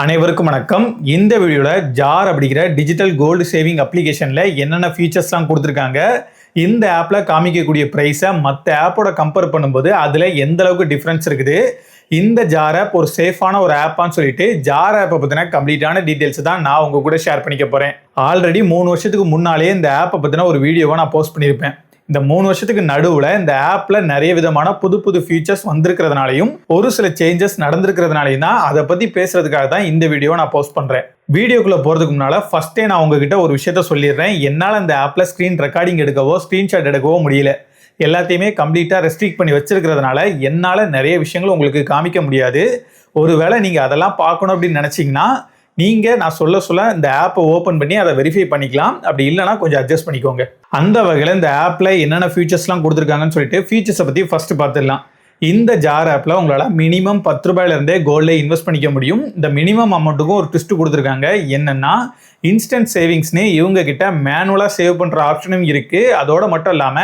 அனைவருக்கும் வணக்கம். இந்த வீடியோல ஜார் அப்படிங்கிற டிஜிட்டல் கோல்டு சேவிங் அப்ளிகேஷன்ல என்னென்ன ஃபீச்சர்ஸ்லாம் கொடுத்துருக்காங்க, இந்த ஆப்ல காமிக்கக்கூடிய பிரைஸை மற்ற ஆப்போட கம்பேர் பண்ணும்போது அதுல எந்த அளவுக்கு டிஃபரன்ஸ் இருக்குது, இந்த ஜார் ஆப் ஒரு சேஃபான ஒரு ஆப்பான்னு சொல்லிட்டு ஜார் ஆப்பை பத்தின கம்ப்ளீட்டான டீடைல்ஸ் தான் நான் உங்க கூட ஷேர் பண்ணிக்க போறேன். ஆல்ரெடி 3 வருஷத்துக்கு முன்னாலே இந்த ஆப்பை பத்தின ஒரு வீடியோவை நான் போஸ்ட் பண்ணியிருப்பேன். இந்த 3 வருஷத்துக்கு நடுவுல இந்த ஆப்ல நிறைய விதமான புது புது ஃபீச்சர்ஸ் வந்திருக்கிறதுனாலையும் ஒரு சில சேஞ்சஸ் நடந்திருக்கிறதுனாலையும் தான் அதை பத்தி பேசுறதுக்காக தான் இந்த வீடியோ நான் போஸ்ட் பண்றேன். வீடியோக்குள்ள போறதுக்கு முன்னால ஃபர்ஸ்டே நான் உங்ககிட்ட ஒரு விஷயத்த சொல்லிடுறேன். என்னால இந்த ஆப்ல ஸ்கிரீன் ரெக்கார்டிங் எடுக்கவோ ஸ்கிரீன்ஷாட் எடுக்கவோ முடியல. எல்லாத்தையுமே கம்ப்ளீட்டா ரெஸ்ட்ரிக்ட் பண்ணி வச்சிருக்கிறதுனால என்னால நிறைய விஷயங்கள் உங்களுக்கு காமிக்க முடியாது. ஒருவேளை நீங்க அதெல்லாம் பார்க்கணும் அப்படின்னு நினைச்சீங்கன்னா நீங்க நான் சொல்ல இந்த ஆப்பை ஓபன் பண்ணி அதை வெரிஃபை பண்ணிக்கலாம். அப்படி இல்லைன்னா கொஞ்சம் அட்ஜஸ்ட் பண்ணிக்கோங்க. அந்த வகையில் இந்த ஆப்ல என்னென்ன ஃபீச்சர்ஸ்லாம் கொடுத்துருக்காங்கன்னு சொல்லிட்டு ஃபீச்சர்ஸை பத்தி ஃபர்ஸ்ட் பார்த்துடலாம். இந்த ஜார் ஆப்ல உங்களால மினிமம் 10 ரூபாயில இருந்தே கோல்ட்ல இன்வெஸ்ட் பண்ணிக்க முடியும். இந்த மினிமம் அமௌண்ட்டுக்கும் ஒரு ட்விஸ்ட் கொடுத்துருக்காங்க. என்னன்னா இன்ஸ்டன்ட் சேவிங்ஸ்னு இவங்க கிட்ட மேனுவலா சேவ் பண்ற ஆப்ஷனும் இருக்கு. அதோட மட்டும் இல்லாம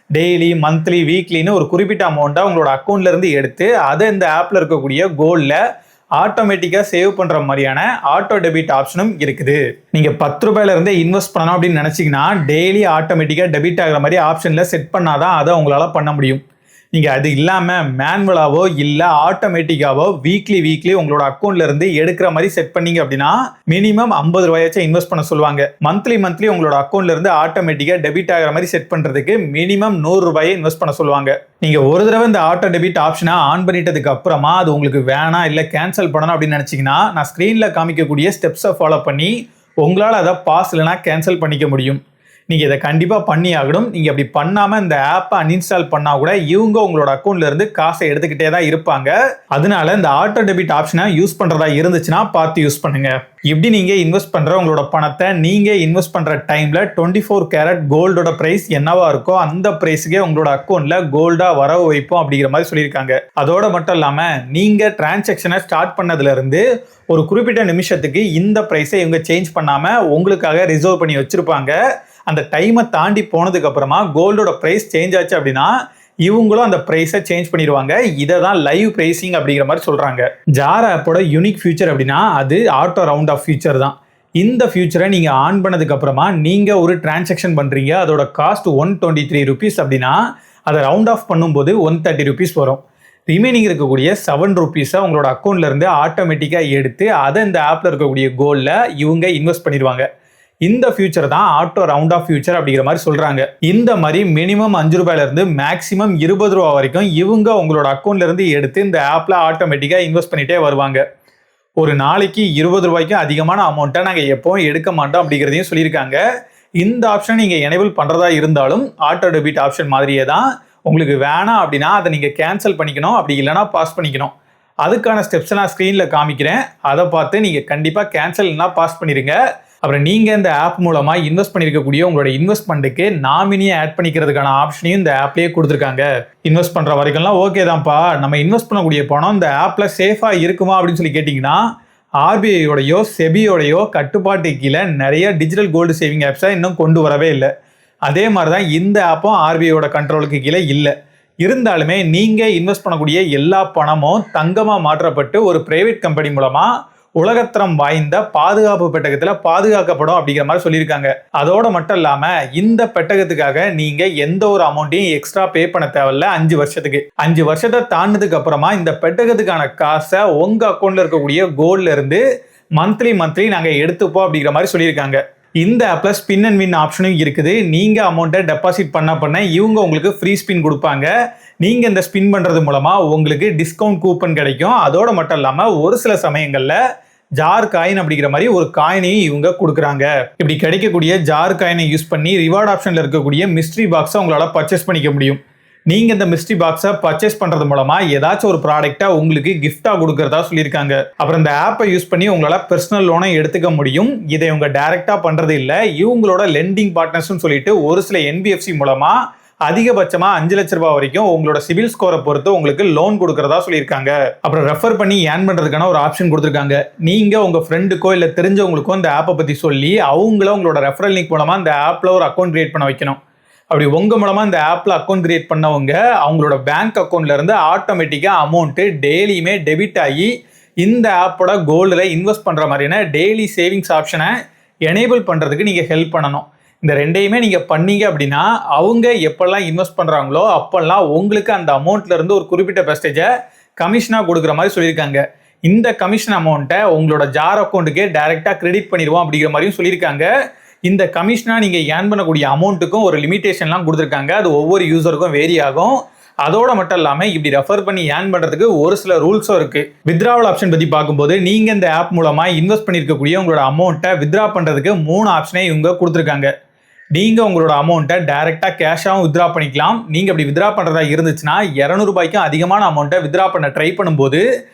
டெய்லி, மந்த்லி, வீக்லின்னு ஒரு குறிப்பிட்ட அமௌண்ட்டை உங்களோட அக்கௌண்ட்ல இருந்து எடுத்து அதை இந்த ஆப்ல இருக்கக்கூடிய கோல்ட்ல ஆட்டோமேட்டிக்கா சேவ் பண்ற மாதிரியான ஆட்டோ டெபிட் ஆப்ஷனும் இருக்குது. நீங்க 10 ரூபாயில இருந்தே இன்வெஸ்ட் பண்ணணும் அப்படின்னு நினைச்சீங்கன்னா டெய்லி ஆட்டோமேட்டிக்கா டெபிட் ஆகிற மாதிரி ஆப்ஷன்ல செட் பண்ணாதான் அதை உங்களால பண்ண முடியும். நீங்க அது இல்லாம மேனுவலாவோ இல்ல ஆட்டோமேட்டிக்காவோ வீக்லி உங்களோட அக்கௌண்ட்ல இருந்து எடுக்கிற மாதிரி செட் பண்ணீங்க அப்படின்னா மினிமம் 50 ரூபாயாச்சும் இன்வெஸ்ட் பண்ண சொல்லுவாங்க. மந்த்லி உங்களோட அக்கௌண்ட்ல இருந்து ஆட்டோமேட்டிக்கா டெபிட் ஆகிற மாதிரி செட் பண்றதுக்கு மினிமம் 100 ரூபாயை இன்வெஸ்ட் பண்ண சொல்லுவாங்க. நீங்க ஒரு தடவை இந்த ஆட்டோ டெபிட் ஆப்ஷனை ஆன் பண்ணிட்டதுக்கு அப்புறமா அது உங்களுக்கு வேணாம் இல்ல கேன்சல் பண்ணணும் அப்படின்னு நினைச்சீங்கன்னா நான் ஸ்கிரீன்ல காமிக்கக்கூடிய ஸ்டெப்ஸை ஃபாலோ பண்ணி உங்களால அதை பாஸ் இல்லைனா கேன்சல் பண்ணிக்க முடியும். நீங்கள் இதை கண்டிப்பாக பண்ணி ஆகணும். நீங்கள் அப்படி பண்ணாமல் இந்த ஆப்பை அன்இன்ஸ்டால் பண்ணால் கூட இவங்க உங்களோட அக்கௌண்ட்ல இருந்து காசை எடுத்துக்கிட்டே தான் இருப்பாங்க. அதனால இந்த ஆட்டோ டெபிட் ஆப்ஷனை யூஸ் பண்ணுறதா இருந்துச்சுன்னா பார்த்து யூஸ் பண்ணுங்க. இப்படி நீங்கள் இன்வெஸ்ட் பண்ணுற உங்களோட பணத்தை நீங்கள் இன்வெஸ்ட் பண்ணுற டைமில் 24 கேரட் கோல்டோட ப்ரைஸ் என்னவா இருக்கோ அந்த ப்ரைஸுக்கே உங்களோட அக்கௌண்ட்டில் கோல்டாக வரவு வைப்போம் அப்படிங்கிற மாதிரி சொல்லியிருக்காங்க. அதோட மட்டும் இல்லாமல் நீங்கள் டிரான்சாக்ஷனை ஸ்டார்ட் பண்ணதுலேருந்து ஒரு குறிப்பிட்ட நிமிஷத்துக்கு இந்த ப்ரைஸை இவங்க சேஞ்ச் பண்ணாமல் உங்களுக்காக ரிசர்வ் பண்ணி வச்சுருப்பாங்க. அந்த டைமை தாண்டி போனதுக்கு அப்புறமா கோல்டோட ப்ரைஸ் சேஞ்ச் ஆச்சு அப்படின்னா இவங்களும் அந்த ப்ரைஸை சேஞ்ச் பண்ணிடுவாங்க. இதை தான் லைவ் ப்ரைசிங் அப்படிங்கிற மாதிரி சொல்றாங்க. ஜார் ஆப்போட யூனிக் ஃபியூச்சர் அப்படின்னா அது ஆட்டோ ரவுண்ட் ஆஃப் ஃபியூச்சர் தான். இந்த ஃபியூச்சரை நீங்க ஆன் பண்ணதுக்கு அப்புறமா நீங்க ஒரு டிரான்சாக்ஷன் பண்றீங்க, அதோட காஸ்ட் 123 ருபீஸ் அப்படின்னா அதை ரவுண்ட் ஆஃப் பண்ணும்போது 130 ருபீஸ் வரும். ரிமைனிங் இருக்கக்கூடிய 7 ருபீஸை உங்களோட அக்கௌண்ட்ல இருந்து ஆட்டோமேட்டிக்காக எடுத்து அதை இந்த ஆப்ல இருக்கக்கூடிய கோல்ல இவங்க இன்வெஸ்ட் பண்ணிடுவாங்க. இந்த ஃபியூச்சர் தான் ஆட்டோ ரவுண்ட் ஆஃப் ஃபியூச்சர் அப்படிங்கிற மாதிரி சொல்றாங்க. இந்த மாதிரி மினிமம் 5 ரூபாயில இருந்து மேக்ஸிமம் 20 ரூபா வரைக்கும் இவங்க உங்களோட அக்கௌண்ட்ல இருந்து எடுத்து இந்த ஆப்ல ஆட்டோமேட்டிக்கா இன்வெஸ்ட் பண்ணிட்டே வருவாங்க. ஒரு நாளைக்கு 20 ரூபாய்க்கு அதிகமான அமௌண்ட்டை நாங்கள் எப்பவும் எடுக்க மாட்டோம் அப்படிங்கிறதையும் சொல்லியிருக்காங்க. இந்த ஆப்ஷன் நீங்க எனேபிள் பண்றதா இருந்தாலும் ஆட்டோ டெபிட் ஆப்ஷன் மாதிரியே தான். உங்களுக்கு வேணாம் அப்படின்னா அதை நீங்க கேன்சல் பண்ணிக்கணும், அப்படி இல்லைன்னா பாஸ் பண்ணிக்கணும். அதுக்கான ஸ்டெப்ஸை நான் ஸ்க்ரீனில் காமிக்கிறேன். அதை பார்த்து நீங்கள் கண்டிப்பாக கேன்சல் இல்லைனா பாஸ் பண்ணிடுங்க. அப்புறம் நீங்கள் இந்த ஆப் மூலமாக இன்வெஸ்ட் பண்ணியிருக்கக்கூடிய உங்களோட இன்வெஸ்ட்மெண்ட்டுக்கு நாமினியை ஆட் பண்ணிக்கிறதுக்கான ஆப்ஷனையும் இந்த ஆப்லேயே கொடுத்துருக்காங்க. இன்வெஸ்ட் பண்ணுற வரைக்கும்லாம் ஓகே தான்ப்பா, நம்ம இன்வெஸ்ட் பண்ணக்கூடிய பணம் இந்த ஆப்பில் சேஃபாக இருக்குமா அப்படின்னு சொல்லி கேட்டிங்கன்னா ஆர்பிஐயோடையோ செபியோடையோ கட்டுப்பாட்டு கீழே நிறைய டிஜிட்டல் கோல்டு சேவிங் ஆப்ஸை இன்னும் கொண்டு வரவே இல்லை. அதே மாதிரி தான் இந்த ஆப்பும் ஆர்பிஐயோட கண்ட்ரோலுக்கு கீழே இல்லை. இருந்தாலுமே நீங்கள் இன்வெஸ்ட் பண்ணக்கூடிய எல்லா பணமும் தங்கமாக மாற்றப்பட்டு ஒரு பிரைவேட் கம்பெனி மூலமாக உலகத்தரம் வாய்ந்த பாதுகாப்பு பெட்டகத்தில் பாதுகாக்கப்படும் அப்படிங்கிற மாதிரி சொல்லியிருக்காங்க. அதோட மட்டும் இல்லாமல் இந்த பெட்டகத்துக்காக நீங்கள் எந்த ஒரு அமௌண்ட்டையும் எக்ஸ்ட்ரா பே பண்ண தேவையில்ல 5 வருஷத்துக்கு. 5 வருஷத்தை தாண்டினதுக்கு அப்புறமா இந்த பெட்டகத்துக்கான காசை உங்கள் அக்கௌண்ட்ல இருக்கக்கூடிய கோல்ட்ல இருந்து மந்த்லி நாங்கள் எடுத்துப்போம் அப்படிங்கிற மாதிரி சொல்லியிருக்காங்க. இந்த ஆப்ல ஸ்பின் அண்ட் வின் ஆப்ஷனும் இருக்குது. நீங்க அமௌண்ட்டை டெபாசிட் பண்ண இவங்க உங்களுக்கு ஃப்ரீ ஸ்பின் கொடுப்பாங்க. நீங்க இந்த ஸ்பின் பண்றது மூலமா உங்களுக்கு டிஸ்கவுண்ட் கூப்பன் கிடைக்கும். அதோட மட்டும் இல்லாம ஒரு சில சமயங்கள்ல ஜார் காயின் அப்படிங்கிற மாதிரி ஒரு காயினையும் இவங்க கொடுக்குறாங்க. இப்படி கிடைக்கக்கூடிய ஜார் காயினை யூஸ் பண்ணி ரிவார்ட் ஆப்ஷன்ல இருக்கக்கூடிய மிஸ்ட்ரி பாக்ஸை உங்களால பர்ச்சேஸ் பண்ணிக்க முடியும். நீங்க இந்த மிஸ்ட்ரி பாக்ஸை பர்ச்சேஸ் பண்றது மூலமா ஏதாச்சும் ஒரு ப்ராடக்டா உங்களுக்கு கிஃப்டா கொடுக்கறதா சொல்லியிருக்காங்க. அப்புறம் இந்த ஆப்பை யூஸ் பண்ணி உங்களால பர்சனல் லோனை எடுத்துக்க முடியும். இதை இவங்க டைரக்டா பண்றது இல்லை, இவங்களோட லெண்டிங் பார்ட்னர்ஸ்னு சொல்லிட்டு ஒரு சில என்பிஎஃப்சி மூலமா அதிகபட்சமா 5 லட்ச ரூபாய் வரைக்கும் உங்களோட சிவில் ஸ்கோரை பொறுத்து உங்களுக்கு லோன் கொடுக்கறதா சொல்லியிருக்காங்க. அப்புறம் ரெஃபர் பண்ணி ஏர்ன் பண்றதுக்கான ஒரு ஆப்ஷன் கொடுத்துருக்காங்க. நீங்க உங்க ஃப்ரெண்டுக்கோ இல்ல தெரிஞ்சவங்களுக்கோ இந்த ஆப்பை பத்தி சொல்லி அவங்கள உங்களோட ரெஃபரல் லிங்க் மூலமா இந்த ஆப்ல ஒரு அக்கௌண்ட் கிரியேட் பண்ண வைக்கணும். அப்படி உங்க மூலமா இந்த ஆப்ல அக்கௌண்ட் கிரியேட் பண்ணவங்க அவங்களோட பேங்க் அக்கௌண்ட்ல இருந்து ஆட்டோமேட்டிக்கா அமௌண்ட் டெய்லியுமே டெபிட் ஆகி இந்த ஆப்போட கோல்டில் இன்வெஸ்ட் பண்ணுற மாதிரியான டெய்லி சேவிங்ஸ் ஆப்ஷனை எனேபிள் பண்ணுறதுக்கு நீங்கள் ஹெல்ப் பண்ணணும். இந்த ரெண்டையுமே நீங்கள் பண்ணீங்க அப்படின்னா அவங்க எப்பெல்லாம் இன்வெஸ்ட் பண்ணுறாங்களோ அப்போல்லாம் உங்களுக்கு அந்த அமௌண்ட்லேருந்து ஒரு குறிப்பிட்ட பெர்சன்டேஜை கமிஷனாக கொடுக்குற மாதிரி சொல்லியிருக்காங்க. இந்த கமிஷன் அமௌண்ட்டை உங்களோட ஜார் அக்கௌண்ட்டுக்கே டைரெக்டாக கிரெடிட் பண்ணிடுவோம் அப்படிங்கிற மாதிரியும் சொல்லியிருக்காங்க. இந்த கமிஷனாக நீங்கள் ஏர்ன் பண்ணக்கூடிய அமௌண்ட்டுக்கும் ஒரு லிமிடேஷன்லாம் கொடுத்துருக்காங்க. அது ஒவ்வொரு யூசருக்கும் வேரி ஆகும். அதோட மட்டும் இல்லாமல் இப்படி ரெஃபர் பண்ணி ஏர்ன் பண்ணுறதுக்கு ஒரு சில ரூல்ஸும் இருக்குது. வித்ராவல் ஆப்ஷன் பற்றி பார்க்கும்போது நீங்கள் இந்த ஆப் மூலமாக இன்வெஸ்ட் பண்ணியிருக்கக்கூடிய உங்களோட அமௌண்ட்டை வித்ரா பண்ணுறதுக்கு 3 ஆப்ஷனே இவங்க கொடுத்துருக்காங்க. நீங்கள் உங்களோட அமௌண்ட்டை டைரெக்டாக கேஷாகவும் வித்ரா பண்ணிக்கலாம். நீங்கள் அப்படி வித்ரா பண்ணுறதா இருந்துச்சுன்னா 200 ரூபாய்க்கும் அதிகமான அமௌண்ட்டை வித்ரா பண்ண ட்ரை பண்ணும்போது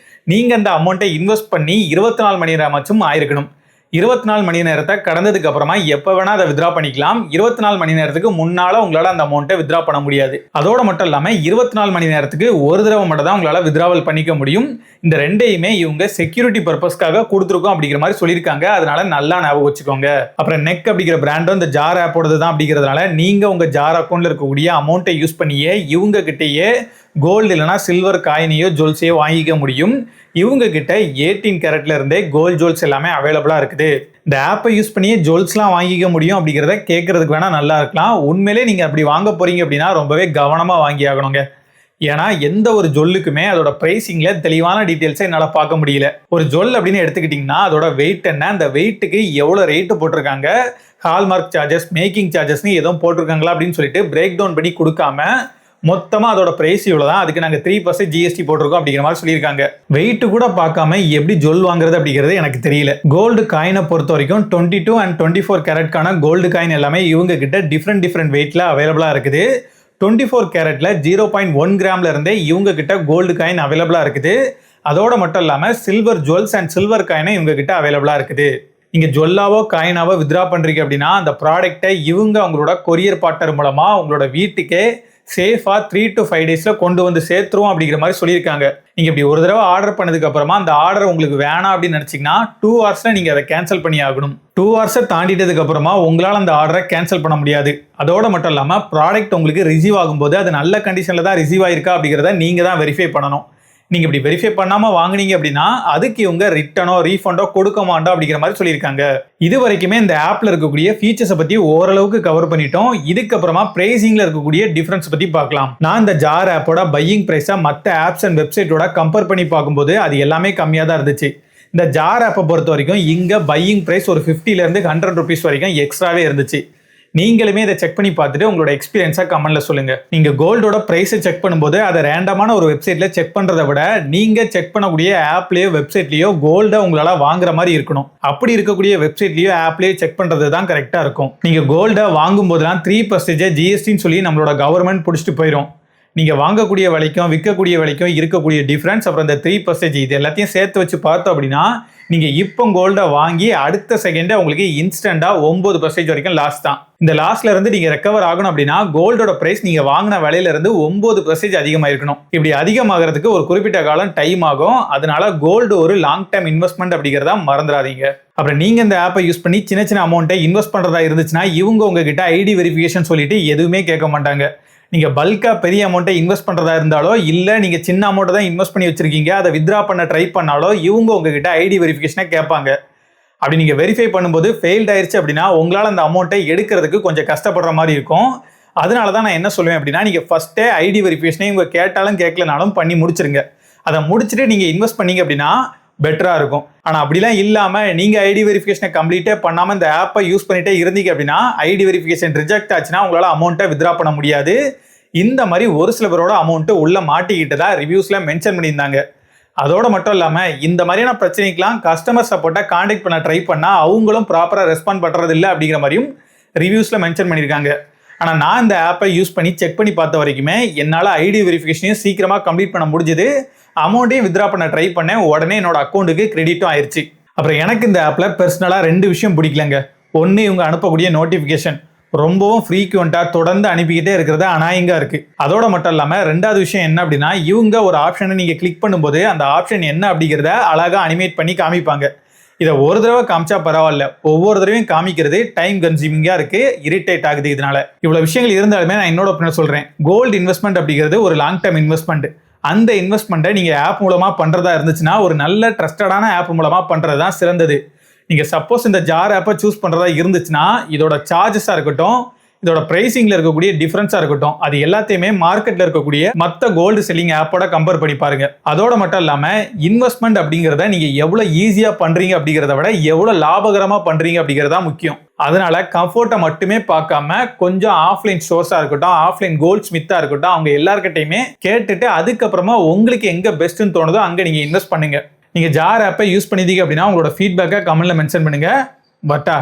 நீங்கள் அந்த அமௌண்ட்டை இன்வெஸ்ட் பண்ணி 24 மணி நேரமாச்சும் ஆயிருக்கணும். 24 மணி நேரத்தை கடந்ததுக்கு அப்புறமா எப்போ வேணால் அதை வித்ரா பண்ணிக்கலாம். 24 மணி நேரத்துக்கு முன்னால் உங்களால் அந்த அமௌண்ட்டை வித்ரா பண்ண முடியாது. அதோட மட்டும் இல்லாமல் 24 மணி நேரத்துக்கு ஒரு தடவை மட்டும் தான் உங்களால் வித்ராவல் பண்ணிக்க முடியும். இந்த ரெண்டையுமே இவங்க செக்யூரிட்டி பர்பஸ்க்காக கொடுத்துருக்கோம் அப்படிங்கிற மாதிரி சொல்லியிருக்காங்க. அதனால நல்லா ஞாபகம் வச்சுக்கோங்க. அப்புறம் நெக் அப்படிங்கிற பிராண்டும் இந்த ஜார் ஆப்போடது தான் அப்படிங்கிறதுனால நீங்கள் உங்கள் ஜார் அக்கௌண்ட்டில் இருக்கக்கூடிய அமௌண்ட்டை யூஸ் பண்ணியே இவங்க கிட்டேயே கோல்டு இல்லைனா சில்வர் காயினையோ ஜுவல்ஸையோ வாங்கிக்க முடியும். இவங்க கிட்ட 18 கேரட்ல இருந்தே கோல்டு ஜுவல்ஸ் எல்லாமே அவைலபிளா இருக்குது. இந்த ஆப்பை யூஸ் பண்ணியே ஜுவல்ஸ்லாம் வாங்கிக்க முடியும் அப்படிங்கிறத கேட்கறதுக்கு வேணா நல்லா இருக்கலாம். உண்மையிலே நீங்க அப்படி வாங்க போறீங்க அப்படின்னா ரொம்பவே கவனமா வாங்கி ஆகணுங்க. ஏன்னா எந்த ஒரு ஜொல்லுக்குமே அதோட பிரைசிங்ல தெளிவான டீட்டெயில்ஸை என்னால் பார்க்க முடியல. ஒரு ஜொல் அப்படின்னு எடுத்துக்கிட்டிங்கன்னா அதோட வெயிட் என்ன, அந்த வெயிட்டுக்கு எவ்வளோ ரேட்டு போட்டிருக்காங்க, ஹால்மார்க் சார்ஜஸ், மேக்கிங் சார்ஜஸ்ன்னு எதுவும் போட்டிருக்காங்களா அப்படின்னு சொல்லிட்டு பிரேக் டவுன் பண்ணி கொடுக்காம மொத்தமாக அதோட பிரைஸ் இவ்வளோ தான், அதுக்கு நாங்கள் 3% ஜிஎஸ்டி போட்டிருக்கோம் அப்படிங்கிற மாதிரி சொல்லியிருக்காங்க. வெயிட்டு கூட பார்க்காம எப்படி ஜொல் வாங்குறது அப்படிங்கிறது எனக்கு தெரியல. கோல்டு காயினை பொறுத்த வரைக்கும் 22 and 24 கேரட்கான கோல்டு காயின் எல்லாமே இவங்க கிட்ட டிஃப்ரெண்ட் வெயிட்ல அவைலபிளாக இருக்குது. 24 கேரட்ல 0.1 கிராம்ல இருந்தே இவங்க கிட்ட கோல்டு காயின் அவைலபிளாக இருக்குது. அதோட மட்டும் இல்லாமல் சில்வர் ஜுவல்ஸ் அண்ட் சில்வர் காயினை இவங்க கிட்ட அவைலபிளாக இருக்குது. இங்கே ஜுவல்லாவோ காயினாவோ வித்ரா பண்ணுறீங்க அப்படின்னா அந்த ப்ராடக்டை இவங்க அவங்களோட கொரியர் பார்ட்னர் மூலமாக உங்களோட வீட்டுக்கே சேஃபா 3 to 5 டேஸ்ல கொண்டு வந்து சேர்த்துருவோம் அப்படிங்கிற மாதிரி சொல்லியிருக்காங்க. நீங்க இப்படி ஒரு தடவை ஆர்டர் பண்ணதுக்கு அப்புறமா அந்த ஆர்டர் உங்களுக்கு வேணாம் அப்படின்னு நினைச்சீங்கன்னா 2 ஹவர்ஸ்ல நீங்க அதை கேன்சல் பண்ணி ஆகணும். 2 ஹவர்ஸை தாண்டிட்டதுக்கு அப்புறமா உங்களால் அந்த ஆர்டரை கேன்சல் பண்ண முடியாது. அதோட மட்டும் இல்லாம ப்ராடக்ட் உங்களுக்கு ரிசீவ் ஆகும்போது அது நல்ல கண்டிஷன்ல தான் ரிசீவ் ஆயிருக்கா அப்படிங்கிறத நீங்க தான் வெரிஃபை பண்ணணும். நீங்க இப்படி வெரிஃபை பண்ணாம வாங்குனீங்க அப்படின்னா அதுக்கு இவங்க ரிட்டனோ ரீஃபண்டோ கொடுக்க மாட்டோம் அப்படிங்கிற மாதிரி சொல்லியிருக்காங்க. இது வரைக்குமே இந்த ஆப்ல இருக்கக்கூடிய ஃபீச்சர்ஸை பத்தி ஓரளவுக்கு கவர் பண்ணிட்டோம். இதுக்கப்புறமா பிரைசிங்ல இருக்கக்கூடிய டிஃபரன்ஸ் பத்தி பார்க்கலாம். நான் இந்த ஜார் ஆப்போட பையிங் பிரைஸை மற்ற ஆப்ஸ் அண்ட் வெப்சைட்டோட கம்பேர் பண்ணி பார்க்கும்போது அது எல்லாமே கம்மியாக தான் இருந்துச்சு. இந்த ஜார் ஆப்பை பொறுத்த வரைக்கும் இங்க பையிங் பிரைஸ் ஒரு 50 இருந்து 100 ருபீஸ் வரைக்கும் எக்ஸ்ட்ராவே இருந்துச்சு. நீங்களுமே இதை செக் பண்ணி பார்த்துட்டு உங்களோட எக்ஸ்பீரியன்ஸை கமெண்ட்ல சொல்லுங்க. நீங்க கோல்டோட பிரைஸை செக் பண்ணும்போது அதை ரேண்டமான ஒரு வெப்சைட்ல செக் பண்றதை விட நீங்க செக் பண்ணக்கூடிய ஆப்லயோ வெப்சைட்லயோ கோல்டை உங்களால வாங்குற மாதிரி இருக்கணும். அப்படி இருக்கக்கூடிய வெப்சைட்லயோ ஆப்லயோ செக் பண்றது தான் கரெக்டா இருக்கும். நீங்க கோல்டை வாங்கும் போதெல்லாம் 3% ஜிஎஸ்டின்னு சொல்லி நம்மளோட கவர்மெண்ட் பிடிச்சிட்டு போயிடும். நீங்கள் வாங்கக்கூடிய விலைக்கும் விற்கக்கூடிய விலைக்கும் இருக்கக்கூடிய டிஃப்ரென்ஸ், அப்புறம் இந்த 3% இது எல்லாத்தையும் சேர்த்து வச்சு பார்த்தோம் அப்படின்னா நீங்கள் இப்போ கோல்டை வாங்கி அடுத்த செகண்டே உங்களுக்கு இன்ஸ்டண்ட்டாக 9% வரைக்கும் லாஸ் தான். இந்த லாஸ்ல இருந்து நீங்கள் ரெக்கவர் ஆகணும் அப்படின்னா கோல்டோட பிரைஸ் நீங்கள் வாங்கின விலையிலிருந்து 9% அதிகமாக இருக்கணும். இப்படி அதிகமாகிறதுக்கு ஒரு குறிப்பிட்ட காலம் டைம் ஆகும். அதனால கோல்டு ஒரு லாங் டேர்ம் இன்வெஸ்ட்மெண்ட் அப்படிங்கிறத மறந்துடாதீங்க. அப்புறம் நீங்கள் இந்த ஆப்பை யூஸ் பண்ணி சின்ன அமௌண்ட்டை இன்வெஸ்ட் பண்ணுறதா இருந்துச்சுன்னா இவங்க உங்ககிட்ட ஐடி வெரிஃபிகேஷன் சொல்லிட்டு எதுவுமே கேட்க மாட்டாங்க. நீங்கள் பல்காக பெரிய அமௌண்ட்டை இன்வெஸ்ட் பண்ணுறதா இருந்தாலோ இல்லை நீங்கள் சின்ன அமௌண்ட்டை தான் இன்வெஸ்ட் பண்ணி வச்சிருக்கீங்க அதை வித்ரா பண்ண ட்ரை பண்ணாலோ இவங்க உங்ககிட்ட ஐடி வெரிஃபிகேஷனை கேட்பாங்க. அப்படி நீங்கள் வெரிஃபை பண்ணும்போது ஃபெயில்ட் ஆயிடுச்சு அப்படின்னா உங்களால் அந்த அமௌண்ட்டை எடுக்கிறதுக்கு கொஞ்சம் கஷ்டப்படுற மாதிரி இருக்கும். அதனால தான் நான் என்ன சொல்லுவேன் அப்படின்னா நீங்கள் ஃபஸ்ட்டே ஐடி வெரிஃபிகேஷனை இவங்க கேட்டாலும் கேட்கலனாலும் பண்ணி முடிச்சிருங்க. அதை முடிச்சுட்டு நீங்கள் இன்வெஸ்ட் பண்ணீங்க அப்படின்னா பெட்டராக இருக்கும். ஆனால் அப்படிலாம் இல்லாமல் நீங்கள் ஐடி வெரிஃபிகேஷனை கம்ப்ளீட்டே பண்ணாமல் இந்த ஆப்பை யூஸ் பண்ணிட்டே இருந்தீங்க அப்படின்னா ஐடி வெரிஃபிகேஷன் ரிஜெக்ட் ஆச்சுன்னா உங்களால் அமௌண்ட்டை வித்ரா பண்ண முடியாது. இந்த மாதிரி ஒரு சில பேரோட அமௌண்ட்டு உள்ள மாட்டிக்கிட்டதா ரிவ்யூஸ்ல மென்ஷன் பண்ணியிருந்தாங்க. அதோட மட்டும் இல்லாமல் இந்த மாதிரியான பிரச்சனைக்கெல்லாம் கஸ்டமர் சப்போர்ட்டை கான்டாக்ட் பண்ண ட்ரை பண்ணால் அவங்களும் ப்ராப்பராக ரெஸ்பாண்ட் பண்ணுறது இல்லை அப்படிங்கிற மாதிரியும் ரிவ்யூஸ்ல மென்ஷன் பண்ணியிருக்காங்க. ஆனால் நான் இந்த ஆப்பை யூஸ் பண்ணி செக் பண்ணி பார்த்த வரைக்குமே என்னால் ஐடி வெரிஃபிகேஷனையும் சீக்கிரமாக கம்ப்ளீட் பண்ண முடிஞ்சது. அமௌண்ட்டையும் வித்ரா பண்ண ட்ரை பண்ணேன். உடனே என்னோட அக்கௌண்ட்டுக்கு கிரெடிட்டும் ஆயிடுச்சு. அப்புறம் எனக்கு இந்த ஆப்பில் பர்சனலாக 2 விஷயம் பிடிக்கலங்க. ஒன்று, இவங்க அனுப்பக்கூடிய நோட்டிஃபிகேஷன் ரொம்பவும் ஃப்ரீக்வெண்ட்டாக தொடர்ந்து அனுப்பிக்கிட்டே இருக்கிறது அநாயகமாக இருக்குது. அதோட மட்டும் இல்லாமல் 2வது விஷயம் என்ன அப்படின்னா இவங்க ஒரு ஆப்ஷனை நீங்கள் கிளிக் பண்ணும்போது அந்த ஆப்ஷன் என்ன அப்படிங்கிறத அழகாக அனிமேட் பண்ணி காமிப்பாங்க. இதை ஒரு தடவை காமிச்சா பரவாயில்ல, ஒவ்வொரு தடவையும் காமிக்கிறது டைம் கன்சியூமிங்காக இருக்குது, இரிட்டேட் ஆகுது. இதனால இவ்வளோ விஷயங்கள் இருந்தாலுமே நான் என்னோட ஒப்பீனியன் சொல்கிறேன். கோல்டு இன்வெஸ்ட்மெண்ட் அப்படிங்கிறது ஒரு லாங் டேர்ம் இன்வெஸ்ட்மெண்ட். அந்த இன்வெஸ்ட்மெண்ட்டை நீங்கள் ஆப் மூலமாக பண்ணுறதா இருந்துச்சுன்னா ஒரு நல்ல ட்ரஸ்டடான ஆப் மூலமாக பண்ணுறது தான் சிறந்தது. நீங்கள் சப்போஸ் இந்த ஜார் ஆப்பை சூஸ் பண்ணுறதா இருந்துச்சுன்னா இதோட சார்ஜஸாக இருக்கட்டும், இதோட பிரைசிங்ல இருக்கக்கூடிய டிஃபரன்ஸா இருக்கட்டும், அது எல்லாத்தையுமே மார்க்கெட்ல இருக்கக்கூடிய மற்ற கோல்டு செல்லிங் ஆப்போட கம்பேர் பண்ணி பாருங்க. அதோட மட்டும் இல்லாம இன்வெஸ்ட்மெண்ட் அப்படிங்கறத நீங்க எவ்வளவு ஈஸியா பண்றீங்க அப்படிங்கறத விட எவ்வளவு லாபகரமா பண்றீங்க அப்படிங்கறதா முக்கியம். அதனால கம்ஃபர்ட்டை மட்டுமே பார்க்காம கொஞ்சம் ஆஃப்லைன் ஸ்டோர்ஸா இருக்கட்டும், ஆஃப்லைன் கோல்ட் ஸ்மித்தா இருக்கட்டும், அவங்க எல்லார்கிட்டையுமே கேட்டுட்டு அதுக்கப்புறமா உங்களுக்கு எங்க பெஸ்ட்னு தோணுதோ அங்க நீங்க இன்வெஸ்ட் பண்ணுங்க. நீங்க ஜார் ஆப்பை யூஸ் பண்ணிட்டீங்க அப்படின்னா உங்களோட ஃபீட்பேக்கை கமெண்ட்ல மென்ஷன் பண்ணுங்க. பட்டா